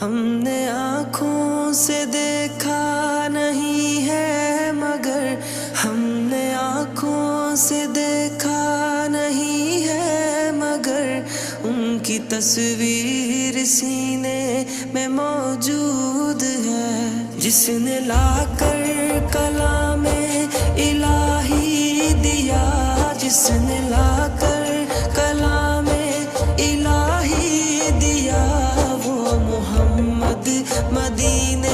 ہم نے آنکھوں سے دیکھا نہیں ہے مگر ہم نے آنکھوں سے دیکھا نہیں ہے مگر ان کی تصویر سینے میں موجود ہے، جس نے لا کر کلام الہی دیا، جس نے لا کر کلام الہی دیا، وہ محمد مدینے